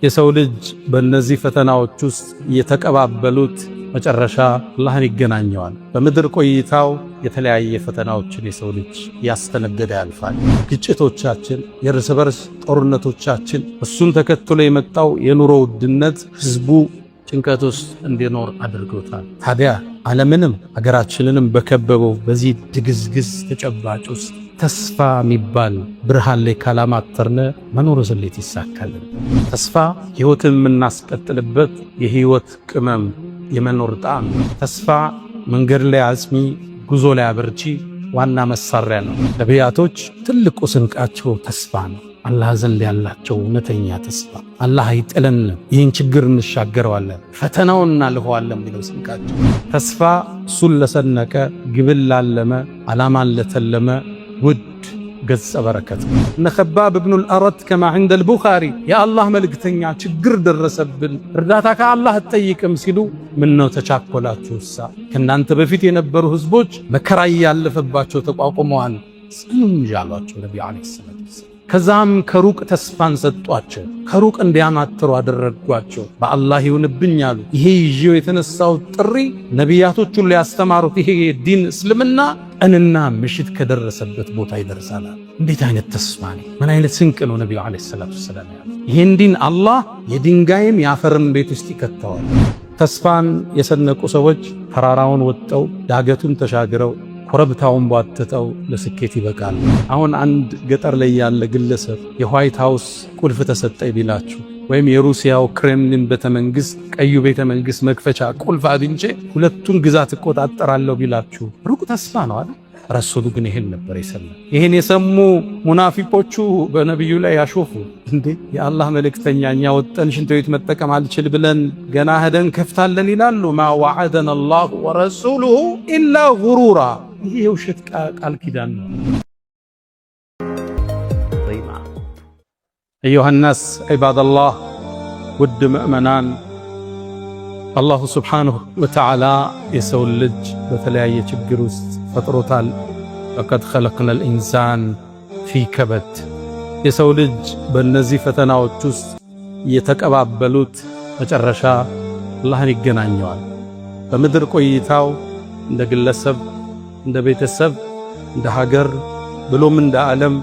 የሰው ልጅ በእነዚህ ፈተናዎች ውስጥ የተቀባበሉት መጨረሻ አላህን ይገናኘዋል። በምድር ቆይታው የተለያየ ፈተናዎችን የሰው ልጅ ያስተነገደ ያልፋል። ግጭቶቻችን፣ የእርስ በርስ ጦርነቶቻችን፣ እሱን ተከትሎ የመጣው የኑሮ ውድነት ህዝቡ ጭንቀት ውስጥ እንዲኖር አድርጎታል። ታዲያ ዓለምንም ሀገራችንንም በከበበው በዚህ ድግዝግዝ ተጨባጭ ውስጥ ተስፋ የሚባል ብርሃን ላይ ካላማተርነ መኖር እንዴት ይሳካልን? ተስፋ ህይወትን የምናስቀጥልበት የህይወት ቅመም የመኖር ጣዕም። ተስፋ መንገድ ላይ አጽሚ፣ ጉዞ ላይ አበርቺ ዋና መሳሪያ ነው። ነቢያቶች ትልቁ ስንቃቸው ተስፋ ነው። አላህ ዘንድ ያላቸው እውነተኛ ተስፋ አላህ አይጥለንም፣ ይህን ችግር እንሻገረዋለን፣ ፈተናውን እናልፈዋለን ብለው ስንቃቸው ተስፋ እሱን ለሰነቀ ግብን ላለመ ዓላማን ለተለመ ውድ ገጸ በረከት እነ ኸባብ ብኑ አልአረት ከማ عند البخاري የአላህ መልእክተኛ ችግር ደረሰብን እርዳታ ከአላህ አትጠይቅም ሲሉ ምን ነው ተቻኮላችሁሳ? ከናንተ በፊት የነበሩ ህዝቦች መከራ ያለፈባቸው ተቋቁመዋል እንጂ አሏቸው ነብዩ አለይሂ ሰላም። ከዛም ከሩቅ ተስፋን ሰጧቸው፣ ከሩቅ እንዲያማትሩ አደረጓቸው። በአላህ ይሁንብኝ አሉ። ይሄ ይዤው የተነሳው ጥሪ ነቢያቶቹን ሊያስተማሩት ይሄ ዲን እስልምና ቀንና ምሽት ከደረሰበት ቦታ ይደርሳል። እንዴት አይነት ተስፋ ነው! ምን አይነት ስንቅ ነው ነብዩ አለይሂ ሰላቱ ሰላም። ይሄን ዲን አላህ የድንጋይም ያፈርን ቤት ውስጥ ይከተዋል። ተስፋን የሰነቁ ሰዎች ተራራውን ወጥተው ዳገቱን ተሻግረው ኮረብታውን ባትተው ለስኬት ይበቃል። አሁን አንድ ገጠር ላይ ያለ ግለሰብ የዋይት ሃውስ ቁልፍ ተሰጠኝ ቢላችሁ ወይም የሩሲያው ክሬምሊን ቤተመንግስት ቀዩ ቤተመንግስት መክፈቻ ቁልፍ አግኝቼ ሁለቱን ግዛት እቆጣጠራለሁ ቢላችሁ ሩቅ ተስፋ ነው አይደል? ረሱሉ ግን ይሄን ነበር የሰማው። ይሄን የሰሙ ሙናፊቆቹ በነብዩ ላይ ያሾፉ። እንዴ የአላህ መልእክተኛ እኛ ወጠን ሽንት ቤት መጠቀም አልችል ብለን ገና ሄደን ከፍታለን ይላሉ። ማ ወዐደና አላሁ ወረሱሉሁ ኢላ ጉሩራ። ይሄ የውሸት ቃል ኪዳን ነው። አዩሃ ናስ ዒባደላህ፣ ውድ ምእመናን፣ አላሁ ስብሓነሁ ወተዓላ የሰው ልጅ በተለያየ ችግር ውስጥ ፈጥሮታል። ለቀድ ኸለቅነል ኢንሳን ፊ ከበድ። የሰው ልጅ በእነዚህ ፈተናዎች ውስጥ የተቀባበሉት መጨረሻ አላህን ይገናኘዋል። በምድር ቆይታው እንደ ግለሰብ፣ እንደ ቤተሰብ፣ እንደ ሀገር ብሎም እንደ ዓለም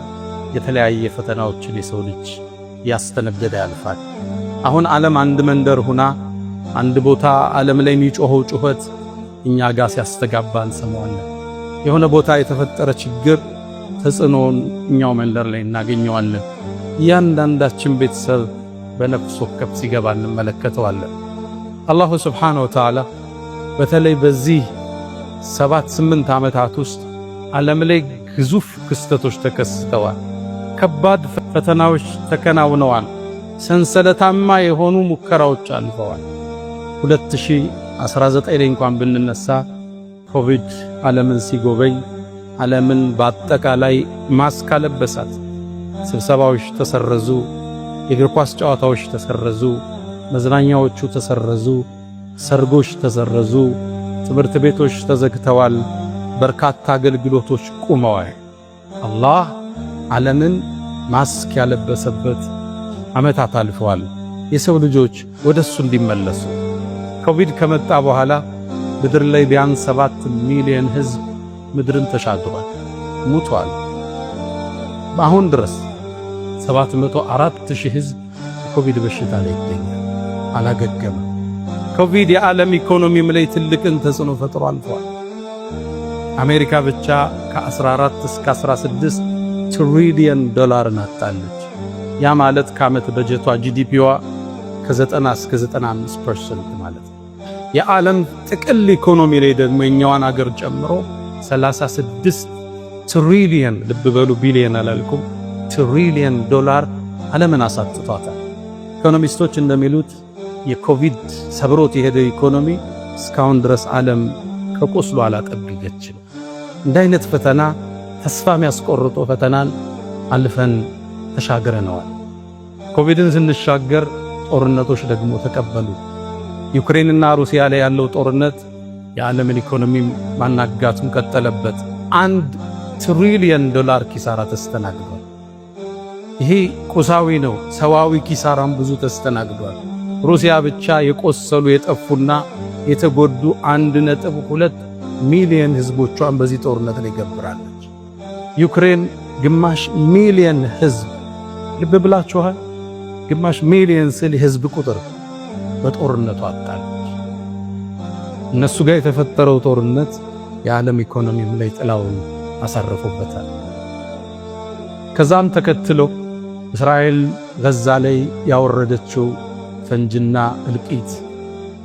የተለያየ ፈተናዎችን የሰው ልጅ ያስተነገደ ያልፋል። አሁን ዓለም አንድ መንደር ሁና አንድ ቦታ ዓለም ላይ የሚጮኸው ጩኸት እኛ ጋር ሲያስተጋባ እንሰማዋለን። የሆነ ቦታ የተፈጠረ ችግር ተጽዕኖውን እኛው መንደር ላይ እናገኘዋለን። እያንዳንዳችን ቤተሰብ በነፍስ ወከፍ ሲገባ እንመለከተዋለን። አላሁ ስብሓነሁ ወተዓላ በተለይ በዚህ 7-8 ዓመታት ውስጥ ዓለም ላይ ግዙፍ ክስተቶች ተከስተዋል። ከባድ ፈተናዎች ተከናውነዋል። ሰንሰለታማ የሆኑ ሙከራዎች አልፈዋል። 2019 ላይ እንኳን ብንነሳ ኮቪድ ዓለምን ሲጎበኝ ዓለምን በአጠቃላይ ማስክ አለበሳት። ስብሰባዎች ተሰረዙ፣ የእግር ኳስ ጨዋታዎች ተሰረዙ፣ መዝናኛዎቹ ተሰረዙ፣ ሰርጎች ተሰረዙ፣ ትምህርት ቤቶች ተዘግተዋል፣ በርካታ አገልግሎቶች ቆመዋል። አላህ ዓለምን ማስክ ያለበሰበት ዓመታት አልፈዋል። የሰው ልጆች ወደሱ እንዲመለሱ ኮቪድ ከመጣ በኋላ ምድር ላይ ቢያንስ 7 ሚሊዮን ህዝብ ምድርን ተሻግሯል፣ ሙቷል። በአሁን ድረስ 704,000 ህዝብ ኮቪድ በሽታ ላይ ይገኛል፣ አላገገመም። ኮቪድ የዓለም ኢኮኖሚም ላይ ትልቅን ተጽዕኖ ፈጥሮ አልፏል። አሜሪካ ብቻ ከ14 እስከ 16 ትሪሊየን ዶላር አጣለች። ያ ማለት ከዓመት በጀቷ ጂዲፒዋ ከ90 እስከ 95% ማለት ነው። የዓለም ጥቅል ኢኮኖሚ ላይ ደግሞ የኛዋን አገር ጨምሮ 36 ትሪሊየን፣ ልብ በሉ ቢሊየን አላልኩም፣ ትሪሊየን ዶላር ዓለምን አሳጥቷታል። ኢኮኖሚስቶች እንደሚሉት የኮቪድ ሰብሮት የሄደ ኢኮኖሚ እስካሁን ድረስ ዓለም ከቁስሉ አላጠገገችም። እንደ አይነት ፈተና ተስፋ የሚያስቆርጦ ፈተናን አልፈን ተሻግረነዋል። ኮቪድን ስንሻገር ጦርነቶች ደግሞ ተቀበሉ። ዩክሬንና ሩሲያ ላይ ያለው ጦርነት የዓለምን ኢኮኖሚ ማናጋቱን ቀጠለበት። $1 ትሪሊየን ኪሳራ ተስተናግዷል። ይሄ ቁሳዊ ነው። ሰዋዊ ኪሳራም ብዙ ተስተናግዷል። ሩሲያ ብቻ የቆሰሉ የጠፉና የተጎዱ 1.2 ሚሊዮን ህዝቦቿን በዚህ ጦርነት ላይ ገብራለች። ዩክሬን ግማሽ ሚሊዮን ህዝብ፣ ልብ ብላችኋል፣ ግማሽ ሚሊዮን ስል የህዝብ ቁጥር በጦርነቱ አጣለች። እነሱ ጋር የተፈጠረው ጦርነት የዓለም ኢኮኖሚም ላይ ጥላውን አሳርፎበታል። ከዛም ተከትሎ እስራኤል ጋዛ ላይ ያወረደችው ፈንጅና እልቂት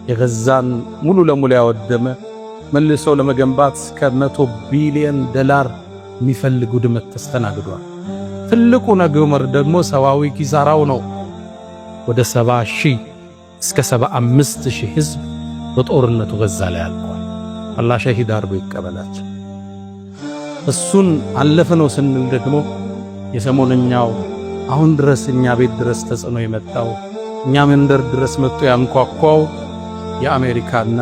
የጋዛን ሙሉ ለሙሉ ያወደመ መልሶ ለመገንባት ከ100 ቢሊዮን ዶላር የሚፈልግ ውድመት ተስተናግዷል። ትልቁ ነገር ደግሞ ሰዋዊ ኪሳራው ነው። ወደ 70,000 እስከ 75,000 ህዝብ በጦርነቱ ጋዛ ላይ አልቋል። አላህ ሸሂድ አድርጎ ይቀበላቸው። እሱን አለፈ ነው ስንል ደግሞ የሰሞነኛው አሁን ድረስ እኛ ቤት ድረስ ተጽዕኖ የመጣው እኛ መንደር ድረስ መጥቶ ያንኳኳው የአሜሪካና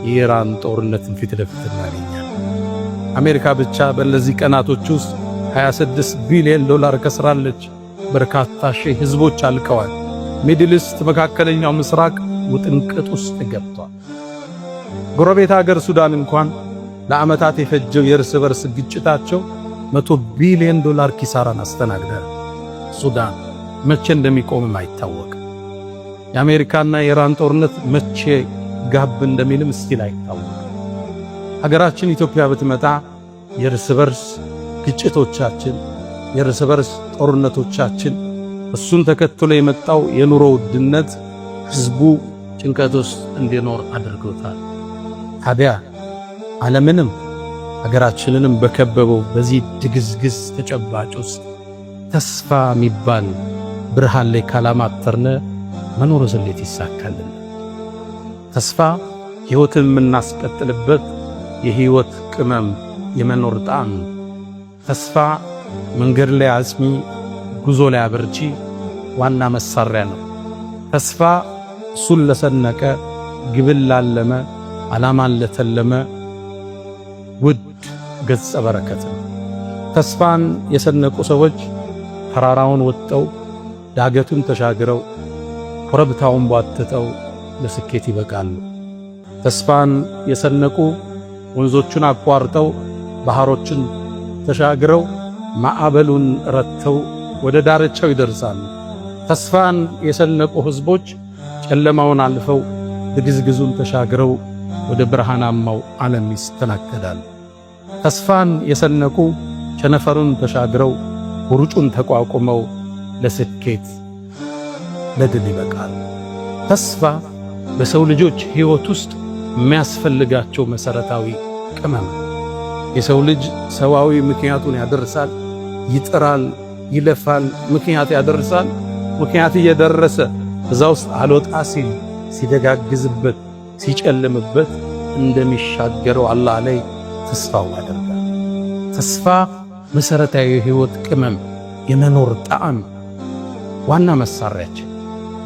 የኢራን ጦርነትን ፊት ለፊት እናገኛለን። አሜሪካ ብቻ በእነዚህ ቀናቶች ውስጥ 26 ቢሊዮን ዶላር ከስራለች። በርካታ ሺህ ህዝቦች አልቀዋል። ሚድል ኢስት መካከለኛው ምስራቅ ውጥንቅጥ ውስጥ ገብቷል። ጎረቤት ሀገር ሱዳን እንኳን ለዓመታት የፈጀው የእርስ በርስ ግጭታቸው 100 ቢሊዮን ዶላር ኪሳራን አስተናግዳል። ሱዳን መቼ እንደሚቆምም አይታወቅም። የአሜሪካና የኢራን ጦርነት መቼ ጋብ እንደሚልም ስቲል አይታወቅም። ሀገራችን ኢትዮጵያ ብትመጣ የእርስ በርስ ግጭቶቻችን፣ የእርስ በርስ ጦርነቶቻችን፣ እሱን ተከትሎ የመጣው የኑሮ ውድነት ህዝቡ ጭንቀት ውስጥ እንዲኖር አድርጎታል። ታዲያ ዓለምንም ሀገራችንንም በከበበው በዚህ ድግዝግዝ ተጨባጭ ውስጥ ተስፋ የሚባል ብርሃን ላይ ካላማተርነ መኖር እንዴት ይሳካልን? ተስፋ ሕይወትን የምናስቀጥልበት የሕይወት ቅመም፣ የመኖር ጣዕም። ተስፋ መንገድ ላይ አጽሚ፣ ጉዞ ላይ አበርቺ ዋና መሳሪያ ነው። ተስፋ እሱን ለሰነቀ፣ ግብን ላለመ፣ ዓላማን ለተለመ ውድ ገጸ በረከት ነው። ተስፋን የሰነቁ ሰዎች ተራራውን ወጥተው ዳገቱን ተሻግረው ኮረብታውን ቧጥጠው ለስኬት ይበቃሉ። ተስፋን የሰነቁ ወንዞቹን አቋርጠው ባህሮችን ተሻግረው ማዕበሉን ረተው ወደ ዳርቻው ይደርሳሉ። ተስፋን የሰነቁ ህዝቦች ጨለማውን አልፈው ድግዝግዙን ተሻግረው ወደ ብርሃናማው ዓለም ይስተናገዳሉ። ተስፋን የሰነቁ ቸነፈሩን ተሻግረው ውርጩን ተቋቁመው ለስኬት ለድል ይበቃሉ። ተስፋ በሰው ልጆች ሕይወት ውስጥ የሚያስፈልጋቸው መሰረታዊ ቅመም። የሰው ልጅ ሰዋዊ ምክንያቱን ያደርሳል፣ ይጥራል፣ ይለፋል፣ ምክንያት ያደርሳል። ምክንያት እየደረሰ እዛ ውስጥ አልወጣ ሲል ሲደጋግዝበት ሲጨልምበት እንደሚሻገረው አላህ ላይ ተስፋው ያደርጋል። ተስፋ መሰረታዊ የሕይወት ቅመም፣ የመኖር ጣዕም፣ ዋና መሳሪያችን።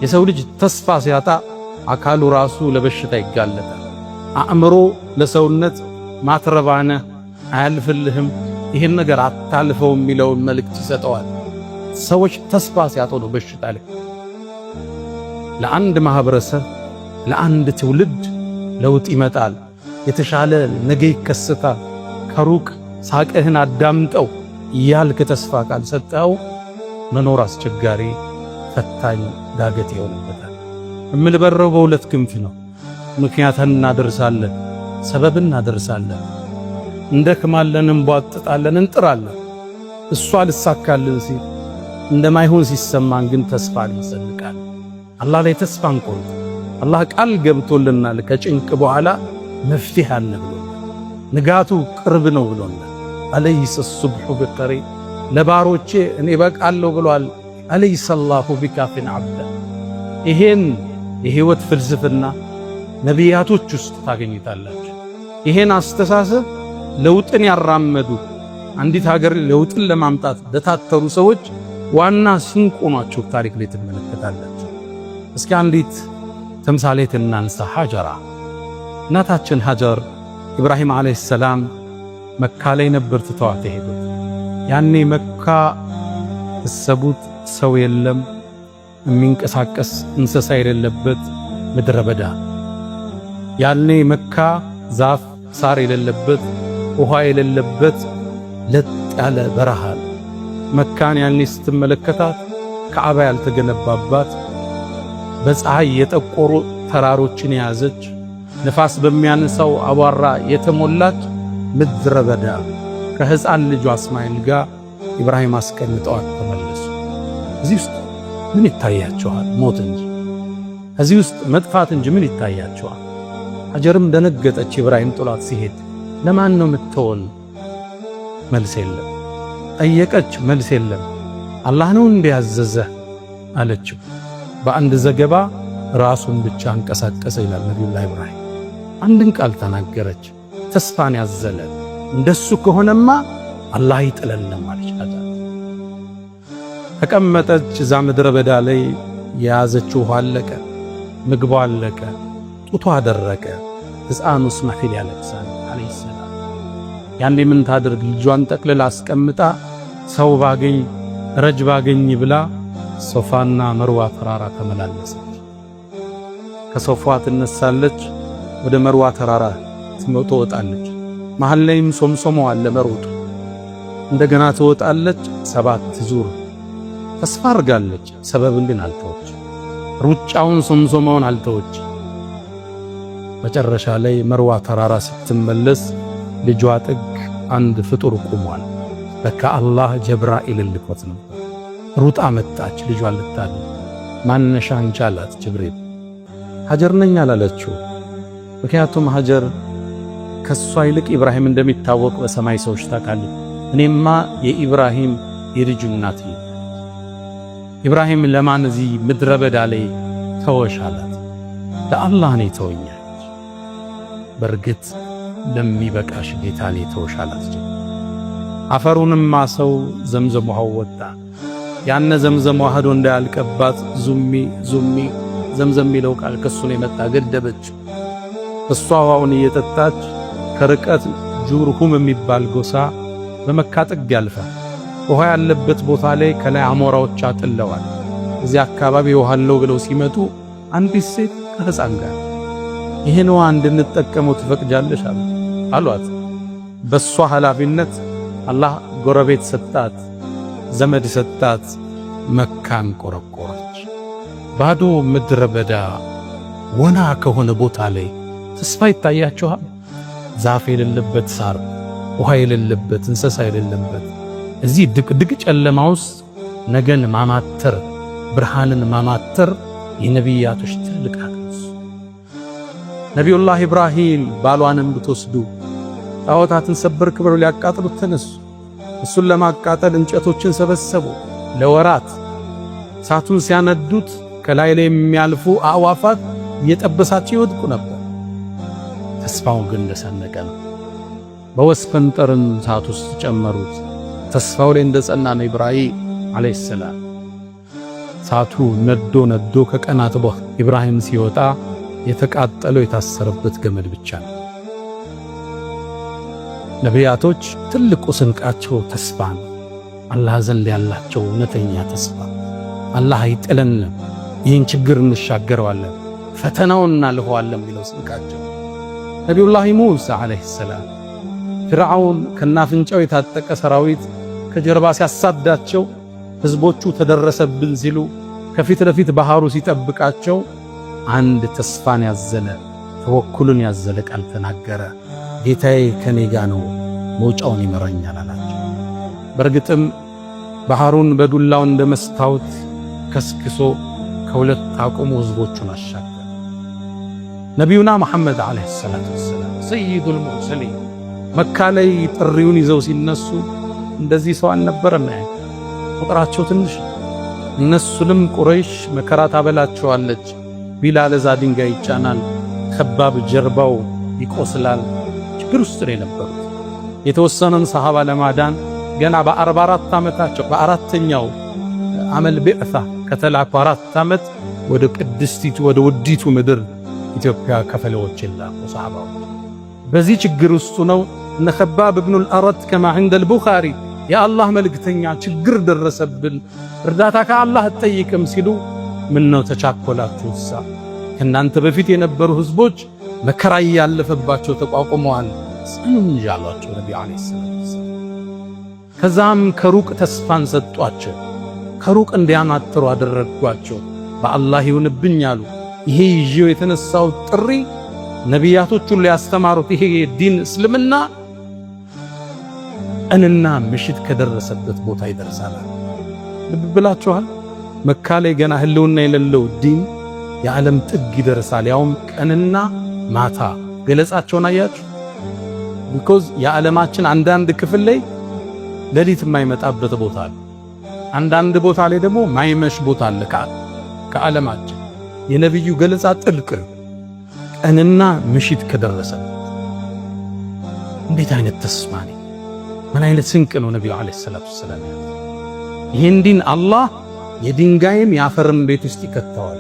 የሰው ልጅ ተስፋ ሲያጣ አካሉ ራሱ ለበሽታ ይጋለጣል። አእምሮ ለሰውነት ማትረባነ አያልፍልህም፣ ይህን ነገር አታልፈው የሚለውን መልእክት ይሰጠዋል። ሰዎች ተስፋ ሲያጡ ነው በሽታ ላይ። ለአንድ ማህበረሰብ ለአንድ ትውልድ ለውጥ ይመጣል፣ የተሻለ ነገ ይከሰታል። ከሩቅ ሳቅህን አዳምጠው እያልክ ተስፋ ካልሰጠው መኖር አስቸጋሪ፣ ፈታኝ፣ ዳገት ይሆንበታል። እምልበረው በሁለት ክንፍ ነው። ምክንያትን እናደርሳለን፣ ሰበብን እናደርሳለን፣ እንደክማለን፣ እንቧጥጣለን፣ እንጥራለን። እሷ ልሳካልን ሲል እንደማይሆን ሲሰማን ግን ተስፋ እንሰንቃለን። አላህ ላይ ተስፋ እንቆርጥ። አላህ ቃል ገብቶልናል፣ ከጭንቅ በኋላ መፍትሄ አለ ብሎናል። ንጋቱ ቅርብ ነው ብሎናል። አለይሰ ሱብሑ ቢቀሪብ፣ ለባሮቼ እኔ በቃለሁ ብሏል። አለይሰ አላሁ ቢካፊን ዓብደ። ይሄን የሕይወት ፍልስፍና ነቢያቶች ውስጥ ታገኝታላችሁ። ይሄን አስተሳሰብ ለውጥን ያራመዱ አንዲት ሀገር ለውጥን ለማምጣት ለታተሩ ሰዎች ዋና ስንቅ ሆኗቸው ታሪክ ላይ ትመለከታላችሁ። እስኪ አንዲት ተምሳሌት እናንሳ። ሀጀራ፣ እናታችን ሀጀር ኢብራሂም ዓለይሂ ሰላም መካ ላይ ነበር ትተዋት የሄዱት። ያኔ መካ እሰቡት ሰው የለም የሚንቀሳቀስ እንስሳ የሌለበት ምድረ በዳ። ያኔ መካ ዛፍ ሳር የሌለበት ውሃ የሌለበት ለጥ ያለ በረሃ። መካን ያኔ ስትመለከታት ከዓባ ያልተገነባባት በፀሐይ የጠቆሩ ተራሮችን የያዘች ንፋስ በሚያነሳው አቧራ የተሞላች ምድረ በዳ። ከሕፃን ልጇ እስማኤል ጋር ኢብራሂም አስቀምጠዋት ተመለሱ። እዚህ ውስጥ ምን ይታያቸዋል? ሞት እንጂ። እዚህ ውስጥ መጥፋት እንጂ ምን ይታያቸዋል? ሀጀርም ደነገጠች። ኢብራሂም ጥሏት ሲሄድ ለማን ነው የምትተወን? መልስ የለም። ጠየቀች፣ መልስ የለም። አላህ ነው እንዲያዘዘህ አለችው። በአንድ ዘገባ ራሱን ብቻ አንቀሳቀሰ ይላል ነቢዩላህ ኢብራሂም። አንድን ቃል ተናገረች፣ ተስፋን ያዘለ። እንደሱ ከሆነማ አላህ ይጥለንም አለች። ተቀመጠች። እዛ ምድረ በዳ ላይ የያዘችው ውሃ አለቀ፣ ምግቧ አለቀ፣ ጡቷ አደረቀ። ሕፃኑ እስማኤል ያለቅሳል አለይሂ ሰላም። ያኔ ምን ታድርግ? ልጇን ጠቅልላ አስቀምጣ ሰው ባገኝ ረጅ ባገኝ ብላ ሶፋና መርዋ ተራራ ተመላለሰች። ከሶፋ ትነሳለች፣ ወደ መርዋ ተራራ ትወጣለች። መሃል ላይም ሶምሶሞ አለ መሮጡ። እንደገና ትወጣለች 7 ዙር ተስፋ አርጋለች። ሰበብን ግን አልተወች። ሩጫውን ሶምሶሞውን አልተወች። መጨረሻ ላይ መርዋ ተራራ ስትመለስ ልጇ ጥግ አንድ ፍጡር ቆሟል። በቃ አላህ ጀብራኢል ልኮት ነው። ሩጣ መጣች ልጇን ልታድን። ማነሻ አንቺ አላት ጅብሪል። ሀጀር ነኝ አላለችው። ምክንያቱም ሀጀር ከሷ ይልቅ ኢብራሂም እንደሚታወቅ በሰማይ ሰዎች ታውቃለች። እኔማ የኢብራሂም የልጁ እናት ነኝ። ኢብራሂም ለማን እዚህ ምድረ በዳ ላይ ተወሽ አላት። ለአላህ ነው ተወኛለች። በርግጥ ለሚበቃሽ ጌታ ነው ተወሽ አላት። አፈሩንም ማሰው ዘምዘም ውሃው ወጣ። ያነ ዘምዘም ውሃ እንዳያልቀባት ዙሚ ዙሚ ዘምዘም የሚለው ቃል ከሱ ነው የመጣ። ገደበች። እሷ ውሃውን እየጠጣች ከርቀት ጁርሁም የሚባል ጎሳ በመካ ጥግ ያልፋል። ውሃ ያለበት ቦታ ላይ ከላይ አሞራዎች አጥለዋል። እዚህ አካባቢ ውሃ አለው ብለው ሲመጡ አንዲት ሴት ከሕፃን ጋር ይሄን ውሃ እንድንጠቀመው ትፈቅጃለሽ አሏት። በሷ ኃላፊነት አላህ ጎረቤት ሰጣት፣ ዘመድ ሰጣት። መካን ቆረቆረች። ባዶ ምድረ በዳ ወና ከሆነ ቦታ ላይ ተስፋ ይታያችኋል? ዛፍ የሌለበት ሳር፣ ውሃ የሌለበት እንስሳ የሌለበት እዚህ ድቅድቅ ጨለማ ውስጥ ነገን ማማተር፣ ብርሃንን ማማተር የነቢያቶች ትልቅ አቅስ። ነቢዩላህ ኢብራሂም ባሏንም ብትወስዱ ጣዖታትን ሰበር ክብር ሊያቃጥሉት ተነሱ። እሱን ለማቃጠል እንጨቶችን ሰበሰቡ። ለወራት እሳቱን ሲያነዱት ከላይ ላይ የሚያልፉ አዕዋፋት እየጠበሳቸው ይወድቁ ነበር። ተስፋው ግን እንደሰነቀ ነው። በወስፈንጠርን እሳት ውስጥ ጨመሩት። ተስፋው ላይ እንደጸና ነው ኢብራሂም አለይሂ ሰላም። እሳቱ ነዶ ነዶ ከቀናት በኋላ ኢብራሂም ሲወጣ የተቃጠለው የታሰረበት ገመድ ብቻ ነው። ነቢያቶች ትልቁ ስንቃቸው ተስፋ ነው። አላህ ዘንድ ያላቸው እውነተኛ ተስፋ። አላህ አይጥለንም፣ ይህን ችግር እንሻገረዋለን፣ ፈተናውን እናልፈዋለን የሚለው ስንቃቸው። ነቢዩላህ ሙሳ አለይሂ ሰላም ፍርዓውን ከናፍንጫው የታጠቀ ሰራዊት ከጀርባ ሲያሳዳቸው፣ ህዝቦቹ ተደረሰብን ሲሉ ከፊት ለፊት ባህሩ ሲጠብቃቸው አንድ ተስፋን ያዘለ ተወኩልን ያዘለ ቃል ተናገረ። ጌታዬ ከኔ ጋር ነው፣ መውጫውን ይመራኛል አላቸው። በርግጥም ባህሩን በዱላው እንደ መስታወት ከስክሶ ከሁለት አቁሞ ህዝቦቹን አሻገረ። ነቢዩና መሐመድ አለይሂ ሰላቱ ወሰላም ሰይዱል ሙርሰሊን መካ ላይ ጥሪውን ይዘው ሲነሱ እንደዚህ ሰው አልነበረም። ቁጥራቸው ትንሽ። እነሱንም ቁረይሽ መከራ ታበላቸዋለች። ቢላል እዛ ድንጋይ ይጫናል፣ ከባብ ጀርባው ይቆስላል። ችግር ውስጥ ነው የነበሩት። የተወሰነን ሰሃባ ለማዳን ገና በ44 ዓመታቸው በአራተኛው ዓመል ቢዕሳ ከተላኩ 4 ዓመት ወደ ቅድስቲቱ ወደ ውዲቱ ምድር ኢትዮጵያ ከፈለዎች ላኩ ሰሃባዎች። በዚህ ችግር ውስጥ ነው እነ ከባብ ኢብኑል አረድ ከማ عند البخاري የአላህ መልእክተኛ ችግር ደረሰብን እርዳታ ከአላህ አትጠይቅም ሲሉ ምን ነው ተቻኮላችሁሳ? ከናንተ በፊት የነበሩ ህዝቦች መከራ ያለፈባቸው ተቋቁመዋል እንጂ አሏቸው ነብዩ አለይሂ ሰላም። ከዛም ከሩቅ ተስፋን ሰጧቸው፣ ከሩቅ እንዲያማትሩ አደረጓቸው። በአላህ ይሁንብኝ አሉ። ይሄ ይዤው የተነሳው ጥሪ ነቢያቶቹን ሊያስተማሩት ይሄ ዲን እስልምና ቀንና ምሽት ከደረሰበት ቦታ ይደርሳል። ልብ ብላችኋል? መካ ላይ ገና ህልውና የሌለው ዲን የዓለም ጥግ ይደርሳል፣ ያውም ቀንና ማታ። ገለጻቸውን አያችሁ? ቢኮዝ የዓለማችን አንዳንድ ክፍል ላይ ሌሊት የማይመጣበት ቦታ አለ፣ አንዳንድ ቦታ ላይ ደግሞ ማይመሽ ቦታ አለ። ከዓለማችን የነብዩ ገለጻ ጥልቅ ቀንና ምሽት ከደረሰ እንዴት አይነት ተስፋ ነው! ምን አይነት ስንቅ ነው ነብዩ አለይሂ ሰላቱ ሰላም። ይሄን ዲን አላህ የድንጋይም ያፈርም ቤት ውስጥ ይከተዋል።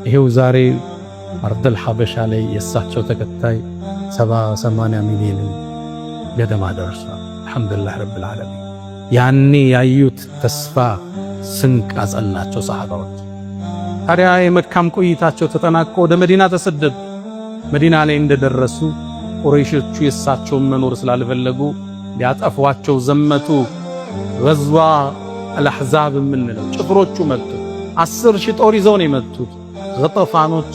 ይሄው ዛሬ አርደል ሐበሻ ላይ የሳቸው ተከታይ 70-80 ሚሊዮን ገደማ ደርሷል። አልሐምዱሊላህ ረብል ዓለሚን። ያኔ ያዩት ተስፋ ስንቅ አጸናቸው ሰሃባዎች። ታዲያ የመካም ቆይታቸው ተጠናቆ ወደ መዲና ተሰደዱ። መዲና ላይ እንደደረሱ ቁረይሾቹ የሳቸውን መኖር ስላልፈለጉ ሊያጠፏቸው ዘመቱ። ገዝዋ አልአሕዛብ የምንለው ጭፍሮቹ መጡ። 10,000 ጦር ይዘው ነው የመጡት። ገጠፋኖች፣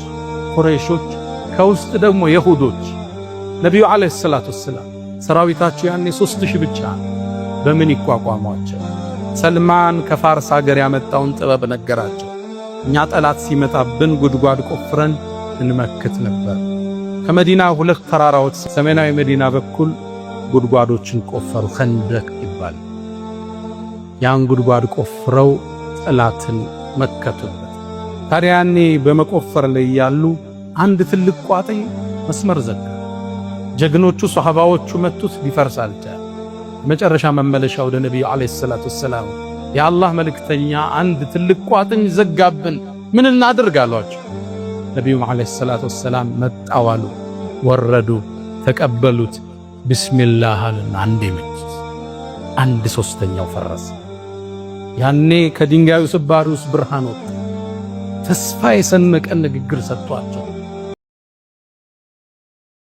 ቁረይሾች፣ ከውስጥ ደግሞ የሁዶች። ነብዩ አለይሂ ሰላቱ ሰላም ሰራዊታቸው ያኔ 3,000 ብቻ በምን ይቋቋሟቸው? ሰልማን ከፋርስ ሀገር ያመጣውን ጥበብ ነገራቸው። እኛ ጠላት ሲመጣብን ጉድጓድ ቆፍረን እንመክት ነበር። ከመዲና 2 ተራራዎች ሰሜናዊ መዲና በኩል ጉድጓዶችን ቆፈሩ፣ ኸንደቅ ይባል። ያን ጉድጓድ ቆፍረው ጠላትን መከቱበት። ታዲያ ያኔ በመቆፈር ላይ ያሉ አንድ ትልቅ ቋጥኝ መስመር ዘጋ። ጀግኖቹ ሷሃባዎቹ መቱት፣ ሊፈርስ አልቻለም። መጨረሻ መመለሻ ወደ ነብዩ አለይሂ ሰላቱ ሰላም የአላህ መልእክተኛ አንድ ትልቅ ቋጥኝ ዘጋብን፣ ምን እናድርግ አሏቸው። ነብዩ አለይሂ ሰላቱ ሰላም መጣዋሉ፣ ወረዱ፣ ተቀበሉት። ቢስሚላህ አሉና አንዴ መቱት፣ 1/3 ፈረሰ። ያኔ ከድንጋዩ ስባሪ ውስጥ ብርሃን ወጣ። ተስፋ የሰነቀ ንግግር ሰጥቷቸው